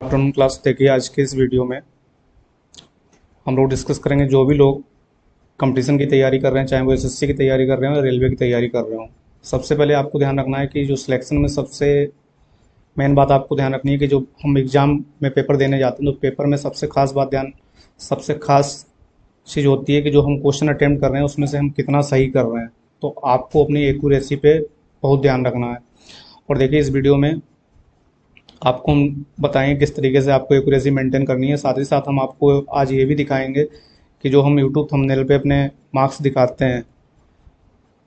Afternoon class देखिए। आज के इस वीडियो में हम लोग डिस्कस करेंगे जो भी लोग कंपटीशन की तैयारी कर रहे हैं, चाहे वो एसएससी की तैयारी कर रहे हो या रेलवे की तैयारी कर रहे हो। सबसे पहले आपको ध्यान रखना है कि जो सिलेक्शन में सबसे मेन बात आपको ध्यान रखनी है कि जो हम एग्ज़ाम में पेपर देने जाते हैं तो पेपर में सबसे खास चीज़ होती है कि जो हम क्वेश्चन अटेम्प्ट कर रहे हैं उसमें से हम कितना सही कर रहे हैं। तो आपको अपनी एक्यूरेसी पे बहुत ध्यान रखना है। और देखिए, इस वीडियो में आपको हम बताएंगे किस तरीके से आपको एक्यूरेसी मेंटेन करनी है। साथ ही साथ हम आपको आज ये भी दिखाएंगे कि जो हम यूट्यूब थंबनेल पे अपने मार्क्स दिखाते हैं,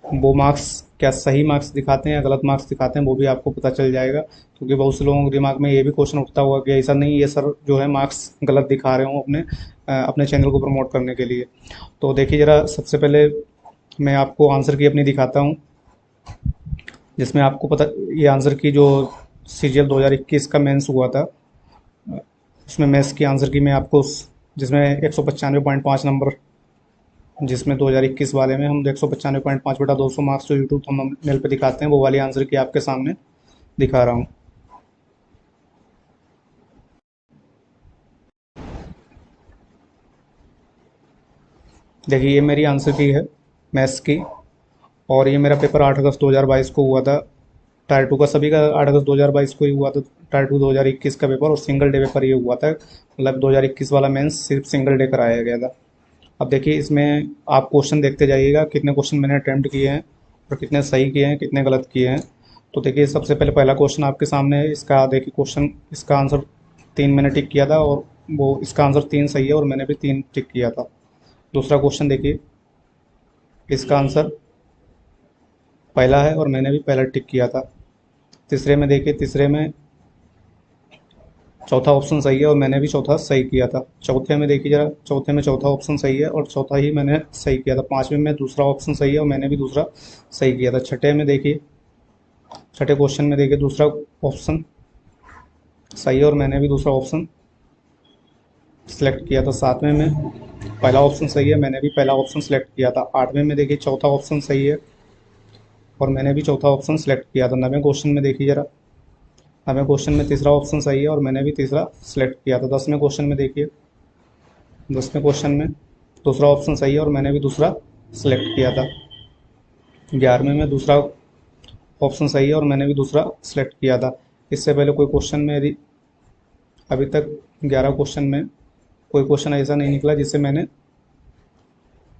वो मार्क्स क्या सही मार्क्स दिखाते हैं या गलत मार्क्स दिखाते हैं, वो भी आपको पता चल जाएगा। क्योंकि बहुत से लोगों के दिमाग में ये भी क्वेश्चन उठता हुआ कि ऐसा नहीं, ये सर जो है मार्क्स गलत दिखा रहे हो अपने चैनल को प्रमोट करने के लिए। तो देखिए ज़रा, सबसे पहले मैं आपको आंसर की अपनी दिखाता हूँ, जिसमें आपको पता ये आंसर की जो सीजीएल 2021 का मेंस हुआ था, उसमें मैथ्स की आंसर की मैं आपको जिसमें 195.5 नंबर, जिसमें 2021 वाले में हम 195.5/200 मार्क्स जो यूट्यूब थंबनेल पे दिखाते हैं, वो वाली आंसर की आपके सामने दिखा रहा हूँ। देखिए, ये मेरी आंसर की है मैथ्स की, और ये मेरा पेपर 8 अगस्त 2022 को हुआ था। टायर 2 का सभी का 8 अगस्त 2022 को ही हुआ था। टायर 2 2021 का पेपर और सिंगल डे पेपर ये हुआ था, मतलब 2021 वाला मेंस सिर्फ सिंगल डे कराया गया था। अब देखिए, इसमें आप क्वेश्चन देखते जाइएगा, कितने क्वेश्चन मैंने अटैम्प्ट किए हैं और कितने सही किए हैं, कितने गलत किए हैं। तो देखिए, सबसे पहले पहला क्वेश्चन आपके सामने है। इसका देखिए क्वेश्चन, इसका आंसर 3 मैंने टिक किया था, और वो इसका आंसर 3 सही है और मैंने भी 3 टिक किया था। दूसरा क्वेश्चन देखिए, इसका आंसर पहला है और मैंने भी पहला टिक किया था। तीसरे में देखिए, तीसरे में चौथा ऑप्शन सही है और मैंने भी चौथा सही किया था। चौथे में देखिए जरा, चौथे में चौथा ऑप्शन सही है और चौथा ही मैंने सही किया था। पाँचवें में दूसरा ऑप्शन सही है और मैंने भी दूसरा सही किया था। छठे में देखिए, छठे क्वेश्चन में देखिए दूसरा ऑप्शन सही है और मैंने भी दूसरा ऑप्शन सेलेक्ट किया था। सातवें में पहला ऑप्शन सही है, मैंने भी पहला ऑप्शन सेलेक्ट किया था। आठवें में देखिए चौथा ऑप्शन सही है और मैंने भी चौथा ऑप्शन सेलेक्ट किया था। नवें क्वेश्चन में देखिए जरा, नवें क्वेश्चन में तीसरा ऑप्शन सही है और मैंने भी तीसरा सेलेक्ट किया था। 10वें क्वेश्चन में देखिए, 10वें क्वेश्चन में दूसरा ऑप्शन सही है और मैंने भी दूसरा सेलेक्ट किया था। 11वें में दूसरा ऑप्शन सही है और मैंने भी दूसरा सेलेक्ट किया था। इससे पहले कोई क्वेश्चन में यदि अभी तक 11 क्वेश्चन में कोई क्वेश्चन ऐसा नहीं निकला जिसे मैंने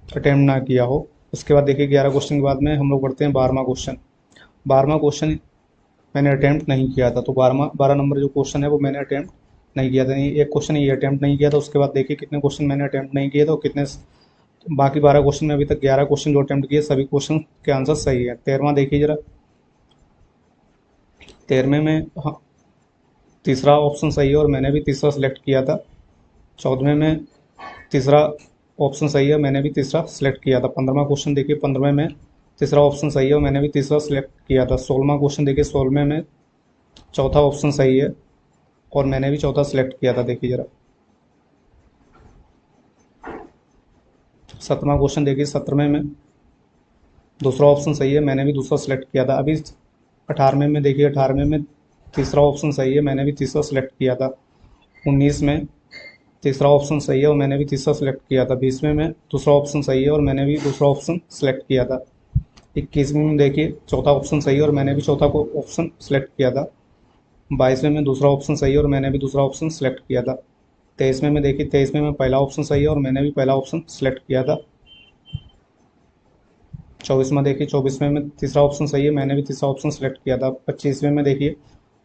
अटेम्प्ट ना किया हो। उसके बाद देखिए 11 क्वेश्चन के बाद में हम लोग बढ़ते हैं 12वां क्वेश्चन। 12वां क्वेश्चन मैंने अटेम्प्ट नहीं किया था, तो 12 नंबर जो क्वेश्चन है वो मैंने अटेम्प्ट नहीं किया था। एक क्वेश्चन ये अटेम्प्ट नहीं किया था। उसके बाद देखिए कितने क्वेश्चन मैंने अटेम्प्ट नहीं किए थे और कितने बाकी 12 क्वेश्चन में अभी तक 11 क्वेश्चन जो अटेम्प्ट किए सभी क्वेश्चन के आंसर सही है। 13वां देखिए जरा, 13वें में हाँ, तीसरा ऑप्शन सही है और मैंने भी तीसरा सेलेक्ट किया था। 14वें में तीसरा ऑप्शन सही है, मैंने भी तीसरा सेलेक्ट किया था। 15वां क्वेश्चन देखिए, 15वें में तीसरा ऑप्शन सही है और मैंने भी तीसरा सेलेक्ट किया था। 16वां क्वेश्चन देखिए, 16वें में चौथा ऑप्शन सही है और मैंने भी चौथा सेलेक्ट किया था। देखिए जरा, 17वां क्वेश्चन देखिए, 17वें में दूसरा ऑप्शन सही है, मैंने भी दूसरा सेलेक्ट किया था। अभी 18वें में देखिए, 18वें में तीसरा ऑप्शन सही है, मैंने भी तीसरा सेलेक्ट किया था। 19 में तीसरा ऑप्शन सही है और मैंने भी तीसरा सेलेक्ट किया था। 20वें में दूसरा ऑप्शन सही है और मैंने भी दूसरा ऑप्शन सेलेक्ट किया था। 21वें में देखिए चौथा ऑप्शन सही है और मैंने भी चौथा को ऑप्शन सेलेक्ट किया था। 22वें में दूसरा ऑप्शन सही है और मैंने भी दूसरा ऑप्शन सेलेक्ट किया था। 23वें में देखिए, 23वें में पहला ऑप्शन सही है और मैंने भी पहला ऑप्शन सेलेक्ट किया था। 24वां देखिए, 24वें में तीसरा ऑप्शन सही है, मैंने भी तीसरा ऑप्शन सेलेक्ट किया था। 25वें में देखिए,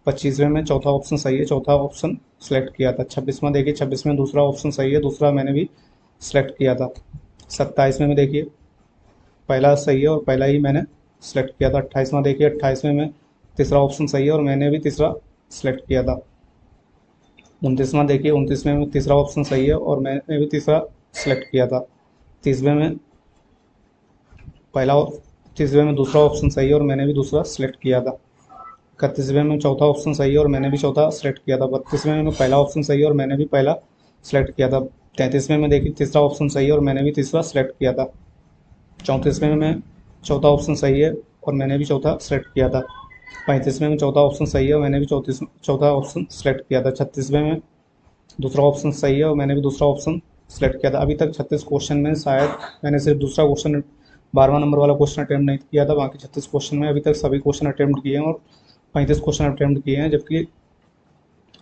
25वें में चौथा ऑप्शन सही है, चौथा ऑप्शन सेलेक्ट किया था। 26वां देखिए, 26वें में दूसरा ऑप्शन सही है, दूसरा मैंने भी सेलेक्ट किया था। 27वें में देखिए पहला सही है और पहला ही मैंने सेलेक्ट किया था। 28वां देखिए, 28वें में तीसरा ऑप्शन सही है और मैंने भी तीसरा सेलेक्ट किया था। 29वां देखिए, 29वें में तीसरा ऑप्शन सही है और मैंने भी तीसरा सेलेक्ट किया था। 30वें में पहला 30वें में दूसरा ऑप्शन सही है और मैंने भी दूसरा सेलेक्ट किया था। 31वें में चौथा ऑप्शन सही है और मैंने भी चौथा सेलेक्ट किया था। 32वें में पहला ऑप्शन सही है और मैंने भी पहला सेलेक्ट किया था। 33वें में देखिए तीसरा ऑप्शन सही है और मैंने भी तीसरा सेलेक्ट किया था। 34वें में चौथा ऑप्शन सही है और मैंने भी चौथा सेलेक्ट किया था। 35वें में चौथा ऑप्शन सही है और मैंने भी चौथा ऑप्शन सेलेक्ट किया था। 36वें में दूसरा ऑप्शन सही है और मैंने भी दूसरा ऑप्शन सेलेक्ट किया था। अभी तक 36 क्वेश्चन में शायद मैंने सिर्फ दूसरा क्वेश्चन 12वां नंबर वाला क्वेश्चन अटैम्प्ट नहीं किया था। बाकी 36 क्वेश्चन में अभी तक सभी क्वेश्चन अटैम्प्ट किए हैं और 35 क्वेश्चन अटैम्प्ट किए हैं, जबकि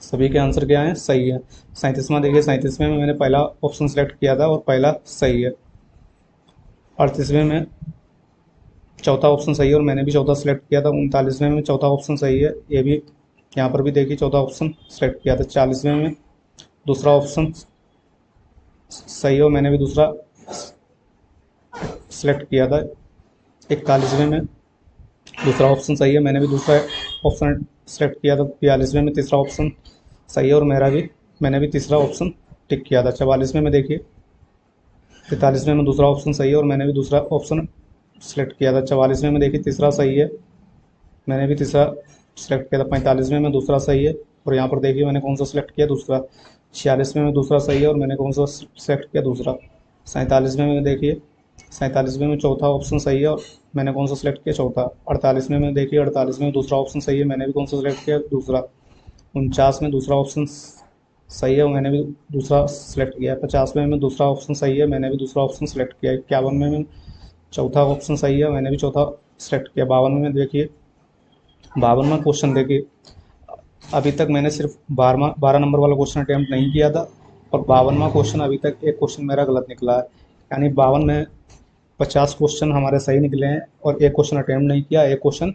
सभी के आंसर क्या हैं, सही है। 37वां देखिए, 37वें में मैंने पहला ऑप्शन सेलेक्ट किया था और पहला सही है। 38वें में चौथा ऑप्शन सही है और मैंने भी चौथा सेलेक्ट किया था। 39वें में चौथा ऑप्शन सही है, ये भी यहाँ पर भी देखिए चौथा ऑप्शन सेलेक्ट किया था। 40वें में दूसरा ऑप्शन सही है और मैंने भी दूसरा सेलेक्ट किया था। 41वें में दूसरा ऑप्शन सही है, मैंने भी दूसरा ऑप्शन सेलेक्ट किया था। 42वें में तीसरा ऑप्शन सही है और मैंने भी तीसरा ऑप्शन टिक किया था। 44वें में देखिए, 43वें में दूसरा ऑप्शन सही है और मैंने भी दूसरा ऑप्शन सेलेक्ट किया था। 44वें में देखिए तीसरा सही है, मैंने भी तीसरा सेलेक्ट किया था। 45वें में दूसरा सही है और यहाँ पर देखिए मैंने कौन सा सेलेक्ट किया, दूसरा। 46वें में दूसरा सही है और मैंने कौन सा सेलेक्ट किया, दूसरा। 47वें में देखिए, 47वें में चौथा ऑप्शन सही है और मैंने कौन सा सेलेक्ट किया, चौथा। 48वें में देखिए, 48वें में दूसरा ऑप्शन सही है, मैंने भी कौन सा सेलेक्ट किया, दूसरा। 49 में दूसरा ऑप्शन सही है और मैंने भी दूसरा सेलेक्ट किया है। 50वें में दूसरा ऑप्शन सही है, मैंने भी दूसरा ऑप्शन सेलेक्ट किया है। 51वें में चौथा ऑप्शन सही है, मैंने भी चौथा सेलेक्ट किया। 52वें में देखिए, 52वां क्वेश्चन देखिए, अभी तक मैंने सिर्फ 12 नंबर वाला क्वेश्चन अटैम्प्ट नहीं किया था और 52वां क्वेश्चन अभी तक एक क्वेश्चन मेरा गलत निकला है। यानी 52 में 50 क्वेश्चन हमारे सही निकले हैं और एक क्वेश्चन अटैम्प्ट नहीं किया, एक क्वेश्चन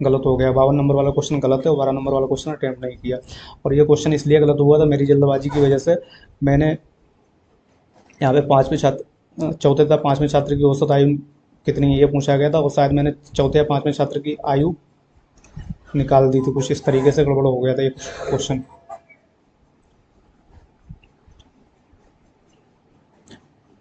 गलत हो गया। 52 नंबर वाला क्वेश्चन गलत है और 12 नंबर वाला क्वेश्चन अटैम्प्ट नहीं किया। और ये क्वेश्चन इसलिए गलत हुआ था, मेरी जल्दबाजी की वजह से। मैंने यहाँ पे चौथे तथा 5वें छात्र की औसत आयु कितनी है ये पूछा गया था और शायद मैंने चौथे या 5वें छात्र की आयु निकाल दी थी, कुछ इस तरीके से गड़बड़ हो गया था ये क्वेश्चन।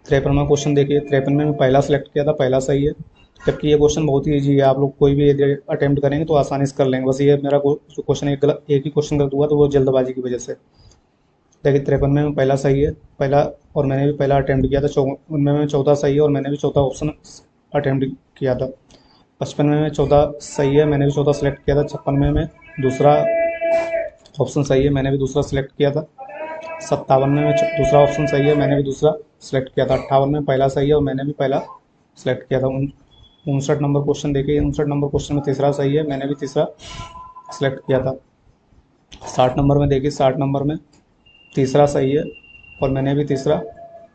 53वां क्वेश्चन देखिए, 53 में पहला सेलेक्ट किया था, पहला सही है। जबकि ये क्वेश्चन बहुत ही ईजी है, आप लोग कोई भी अटेम्प्ट करेंगे तो आसानी से कर लेंगे। बस ये मेरा क्वेश्चन एक ही क्वेश्चन गलत हुआ, तो वो जल्दबाजी की वजह से। देखिए 53 में पहला सही है, पहला, और मैंने भी पहला अटेम्प्ट किया था। उनमें में चौथा सही है और मैंने भी चौथा ऑप्शन अटेम्प्ट किया था। 55 में चौथा सही है, मैंने भी चौथा सेलेक्ट किया था। 56 में दूसरा ऑप्शन सही है, मैंने भी दूसरा सेलेक्ट किया था। 57 में दूसरा ऑप्शन सही है, मैंने भी दूसरा सेलेक्ट किया था। 58 में पहला सही है और मैंने भी पहला सेलेक्ट किया था। 59 नंबर क्वेश्चन देखिए, 59 नंबर क्वेश्चन में तीसरा सही है, मैंने भी तीसरा सेलेक्ट किया था। 60 नंबर में देखिए, 60 नंबर में तीसरा सही है और मैंने भी तीसरा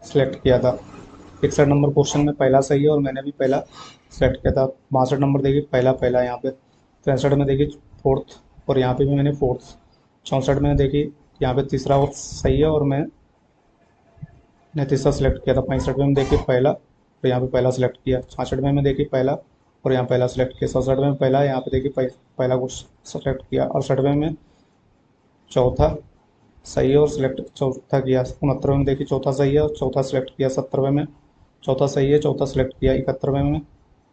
सेलेक्ट किया था। 61 नंबर क्वेश्चन में पहला सही है और मैंने भी पहला सेलेक्ट किया था। 62 नंबर देखिए, पहला यहाँ पे। 63 में देखिए फोर्थ और यहाँ पे भी मैंने फोर्थ। 64 में देखिए यहाँ पे तीसरा सही है और मैंने तीसरा सेलेक्ट किया था। 65 में देखिए पहला और यहाँ पे पहला सेलेक्ट किया। 66 में देखिए पहला और यहाँ पहला सेलेक्ट किया। 67 में पहला, यहाँ पे देखिए पहला को सेलेक्ट किया। 68 में चौथा सही है और सेलेक्ट चौथा किया। 69 में देखिए चौथा सही है और चौथा सेलेक्ट किया। 70 में चौथा सही है, चौथा सेलेक्ट किया। 71 में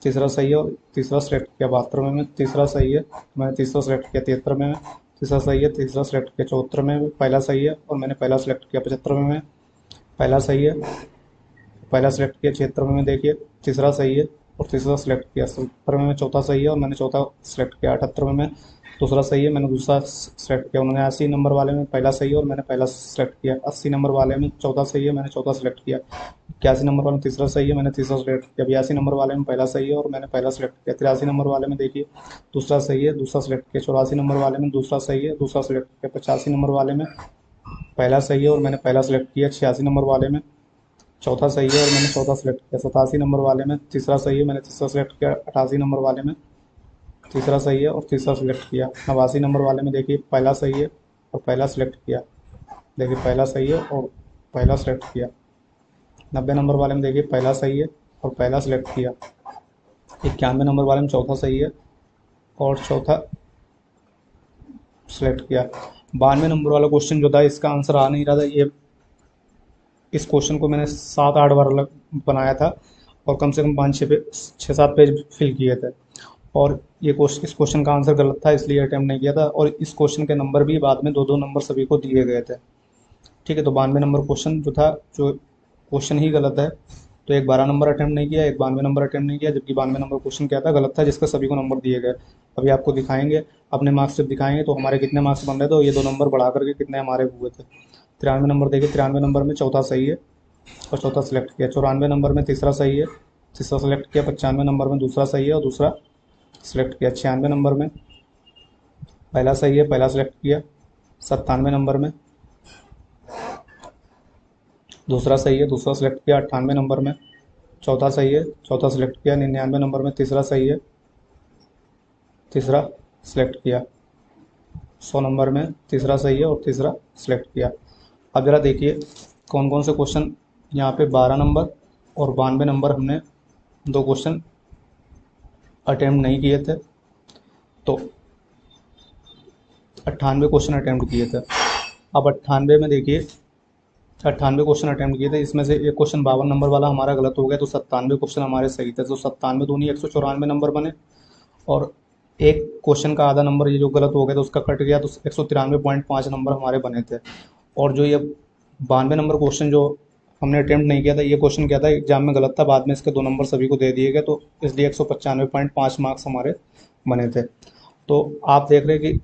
तीसरा सही है और तीसरा सेलेक्ट किया। 72 में तीसरा सही है, मैंने तीसरा सेलेक्ट किया। 73 में तीसरा सही है, तीसरा सेलेक्ट किया। 74 में पहला सही है और मैंने पहला सेलेक्ट किया। 75 में पहला सही है, पहला सेलेक्ट किया। 76 में देखिए तीसरा सही है और तीसरा सेलेक्ट किया। 70 में चौथा सही है और मैंने चौथा सेलेक्ट किया। 78 में दूसरा सही है, मैंने दूसरा सेलेक्ट किया। 79 नंबर वाले में पहला सही है और मैंने पहला सेलेक्ट किया। 80 नंबर वाले में चौथा सही है, मैंने चौथा सेलेक्ट किया। 81 नंबर वाले में तीसरा सही है, मैंने तीसरा सेलेक्ट किया। 82 नंबर वाले में पहला सही है और मैंने पहला सेलेक्ट किया। 83 नंबर वाले में देखिए दूसरा सही है, दूसरा सेलेक्ट किया। 84 नंबर वाले में दूसरा सही है, दूसरा सेलेक्ट किया। 85 नंबर वाले में पहला सही है और मैंने पहला सेलेक्ट किया। 86 नंबर वाले में चौथा सही है और मैंने चौथा सेलेक्ट किया। 87 नंबर वाले में तीसरा सही है, मैंने तीसरा सेलेक्ट किया। 88 नंबर वाले में तीसरा सही है और तीसरा सेलेक्ट किया। 89 नंबर वाले में देखिए पहला सही है और पहला सेलेक्ट किया। देखिए पहला सही है और पहला सेलेक्ट किया। 90 नंबर वाले में देखिए पहला सही है और पहला सेलेक्ट किया। 91 नंबर वाले में चौथा सही है और चौथा सेलेक्ट किया। 92 नंबर वाला क्वेश्चन जो था, इसका आंसर आ नहीं रहा था। ये इस क्वेश्चन को मैंने 7-8 बार बनाया था और कम से कम 6-7 पेज फिल किए थे और इस क्वेश्चन का आंसर गलत था, इसलिए अटैम्प्ट नहीं किया था। और इस क्वेश्चन के नंबर भी बाद में 2-2 नंबर सभी को दिए गए थे। ठीक है, तो 92 नंबर क्वेश्चन जो था, जो क्वेश्चन ही गलत है, तो एक 12 नंबर अटैम्प्ट नहीं किया, एक 92 नंबर अटैम्प्ट नहीं किया, जबकि 92 नंबर क्वेश्चन क्या था, गलत था, जिसका सभी को नंबर दिए गए। अभी आपको दिखाएंगे, अपने मार्क्स जब दिखाएंगे तो हमारे कितने मार्क्स बन रहे थे, तो ये 2 नंबर बढ़ा करके कितने हमारे हुए थे। 93 नंबर देखिए, 93 नंबर में चौथा सही है और चौथा सेलेक्ट किया। 94 नंबर में तीसरा सही है, तीसरा सेलेक्ट किया। 95 नंबर में दूसरा सही है और दूसरा सेलेक्ट किया। 96 नंबर में पहला सही है, पहला सेलेक्ट किया। 97 नंबर में दूसरा सही है, दूसरा सेलेक्ट किया। 98 नंबर में चौथा सही है, चौथा सेलेक्ट किया। 99 नंबर में तीसरा सही है, तीसरा सेलेक्ट किया। 100 नंबर में तीसरा सही है और तीसरा सेलेक्ट किया। अब ज़रा देखिए कौन कौन से क्वेश्चन यहाँ पे 12 नंबर और 92 नंबर हमने 2 क्वेश्चन अटैम्प्ट नहीं किए थे, तो 98 क्वेश्चन अटैम्प्ट किए थे। अब 98 में देखिए 98 क्वेश्चन अटैम्प्ट किए थे, इसमें से एक क्वेश्चन 52 नंबर वाला हमारा गलत हो गया, तो 97 क्वेश्चन हमारे सही थे। तो 97 दूनी 194 नंबर बने, और एक क्वेश्चन का आधा नंबर ये जो गलत हो गया तो उसका कट गया, तो 193.5 नंबर हमारे बने थे। और जो ये 92 नंबर क्वेश्चन जो हमने अटैम्प्ट नहीं किया था, ये क्वेश्चन क्या था, एग्जाम में गलत था, बाद में इसके 2 नंबर सभी को दे दिए गए, तो इसलिए 195.5 मार्क्स हमारे बने थे। तो आप देख रहे हैं कि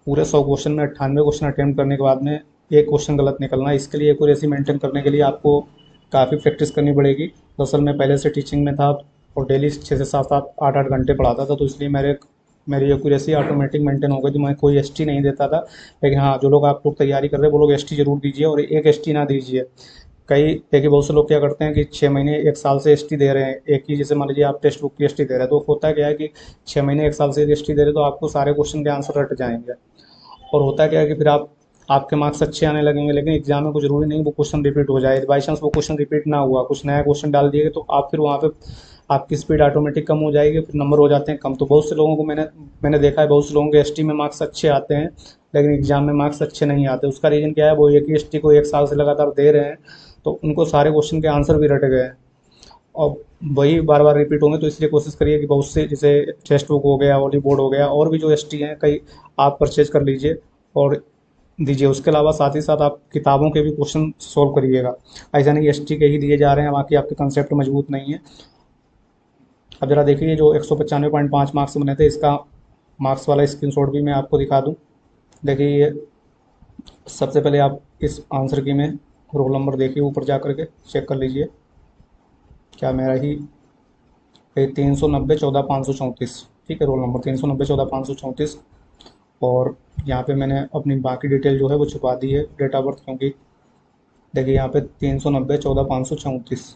पूरे 100 क्वेश्चन में 98 क्वेश्चन अटैम्प्ट करने के बाद में एक क्वेश्चन गलत निकलना, इसके लिए एक्यूरेसी मेंटेन करने के लिए आपको काफ़ी प्रैक्टिस करनी पड़ेगी। दरअसल मैं पहले से टीचिंग में था और डेली 6 से 7 8 घंटे पढ़ाता था, तो इसलिए मेरी एक्यूरेसी ऑटोमेटिक मेंटेन हो गई थी। मैं कोई एसटी नहीं देता था, लेकिन हाँ, जो लोग आप लोग तैयारी कर रहे हैं वो लोग एसटी जरूर दीजिए, और एक एसटी ना दीजिए। कई देखिए बहुत से लोग क्या करते हैं कि 6 महीने 1 साल से एसटी दे रहे हैं एक ही, जैसे मान लीजिए आप टेक्स्ट बुक की एसटी दे रहे हैं, तो होता क्या है कि 6 महीने 1 साल से एसटी दे रहे हैं तो आपको सारे क्वेश्चन के आंसर रट जाएंगे, और होता क्या है कि फिर आपके मार्क्स अच्छे आने लगेंगे, लेकिन एग्जाम में कुछ जरूरी नहीं वो क्वेश्चन रिपीट हो जाए। बाई चांस वो क्वेश्चन रिपीट ना हुआ, कुछ नया क्वेश्चन डाल दिए तो आप फिर वहाँ पे आपकी स्पीड ऑटोमेटिक कम हो जाएगी, फिर नंबर हो जाते हैं कम। तो बहुत से लोगों को मैंने देखा है, बहुत से लोगों के एसटी में मार्क्स अच्छे आते हैं लेकिन एग्जाम में मार्क्स अच्छे नहीं आते। उसका रीज़न क्या है, वो एक ही एसटी को 1 साल से लगातार दे रहे हैं, तो उनको सारे क्वेश्चन के आंसर भी रट गए हैं और वही बार बार रिपीट होंगे। तो इसलिए कोशिश करिए कि बहुत से, जैसे टेक्स्ट बुक हो गया, ऑडी बोर्ड हो गया, और भी जो एसटी हैं कई, आप परचेज कर लीजिए और दीजिए। उसके अलावा साथ ही साथ आप किताबों के भी क्वेश्चन सोल्व करिएगा, ऐसा नहीं एसटी के ही दिए जा रहे हैं, बाकी आपके कंसेप्ट मजबूत नहीं है। अब जरा देखिए जो 195.5 मार्क्स बने थे, इसका मार्क्स वाला स्क्रीनशॉट भी मैं आपको दिखा दूं। देखिए ये सबसे पहले आप इस आंसर की में रोल नंबर देखिए, ऊपर जा करके चेक कर लीजिए क्या मेरा ही 390 14 534, ठीक है, रोल नंबर 390 14 534। और यहाँ पे मैंने अपनी बाकी डिटेल जो है वो छुपा दी है, डेट ऑफ बर्थ, क्योंकि देखिए यहाँ पे 390 14 534,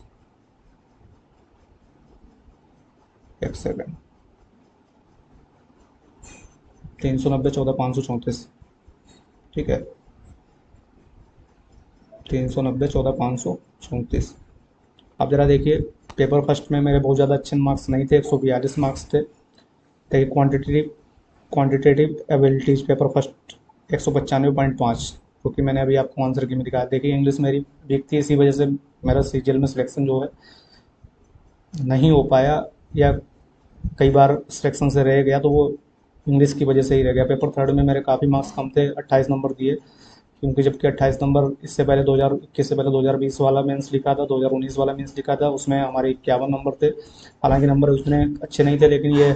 एक सेकेंड, 390 14 534, ठीक है, 390 14 534। अब ज़रा देखिए पेपर फर्स्ट में मेरे बहुत ज़्यादा अच्छे मार्क्स नहीं थे, 142 मार्क्स थे। देखिए क्वांटिटेटिव एबिलिटीज़ पेपर फर्स्ट 195.5, क्योंकि मैंने अभी आपको आंसर की में दिखाया। देखिए इंग्लिश मेरी वीक थी, इसी वजह से मेरा सीजीएल में सिलेक्शन जो है नहीं हो पाया, या कई बार सिलेक्शन से रह गया, तो वो इंग्लिश की वजह से ही रह गया। पेपर थर्ड में मेरे काफ़ी मार्क्स कम थे, 28 नंबर दिए, क्योंकि जबकि 28 नंबर इससे पहले 2021 से पहले 2020 वाला मेंस लिखा था, 2019 वाला मेंस लिखा था, उसमें हमारे 51 नंबर थे। हालांकि नंबर उसमें अच्छे नहीं थे, लेकिन ये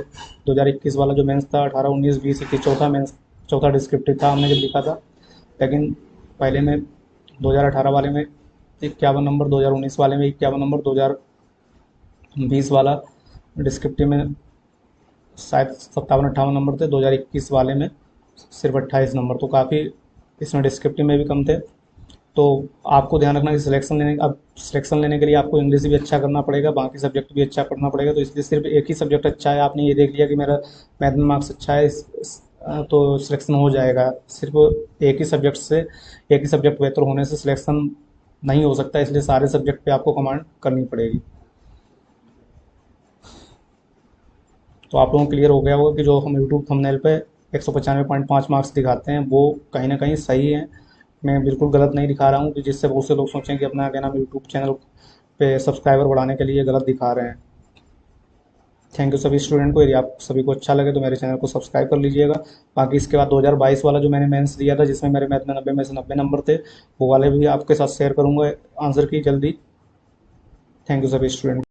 2021 वाला जो मेंस था 18 19 20 21 चौथा मेंस, चौथा डिस्क्रिप्टिव था हमने जब लिखा था। लेकिन पहले में 2018 वाले में 51 नंबर, 2019 वाले में 51 नंबर, 2020 वाला डिस्क्रिप्टिव में शायद 57 58 नंबर थे, 2021 वाले में सिर्फ 28 नंबर, तो काफ़ी इसमें डिस्क्रिप्टिव में भी कम थे। तो आपको ध्यान रखना कि सिलेक्शन लेने के लिए आपको इंग्लिश भी अच्छा करना पड़ेगा, बाकी सब्जेक्ट भी अच्छा पढ़ना पड़ेगा। तो इसलिए सिर्फ एक ही सब्जेक्ट अच्छा है, आपने ये देख लिया कि मेरा मैथ में मार्क्स अच्छा है, तो सिलेक्शन हो जाएगा। सिर्फ एक ही सब्जेक्ट बेहतर होने से सिलेक्शन नहीं हो सकता, इसलिए सारे सब्जेक्ट पे आपको कमांड करनी पड़ेगी। तो आप लोगों को क्लियर हो गया होगा कि जो हम यूट्यूब थंबनेल पे 195.5 मार्क्स दिखाते हैं वो कहीं ना कहीं सही है, मैं बिल्कुल गलत नहीं दिखा रहा हूँ कि जिससे बहुत से लोग सोचें कि अपना क्या नाम यूट्यूब चैनल पे सब्सक्राइबर बढ़ाने के लिए गलत दिखा रहे हैं। थैंक यू सभी स्टूडेंट को, यदि आप सभी को अच्छा लगे तो मेरे चैनल को सब्सक्राइब कर लीजिएगा। बाकी इसके बाद 2022 वाला जो मैंने मेंस दिया था, जिसमें मेरे मैथ में 90 में से 90 नंबर थे, वो वाले भी आपके साथ शेयर करूँगा आंसर की जल्दी। थैंक यू सभी स्टूडेंट।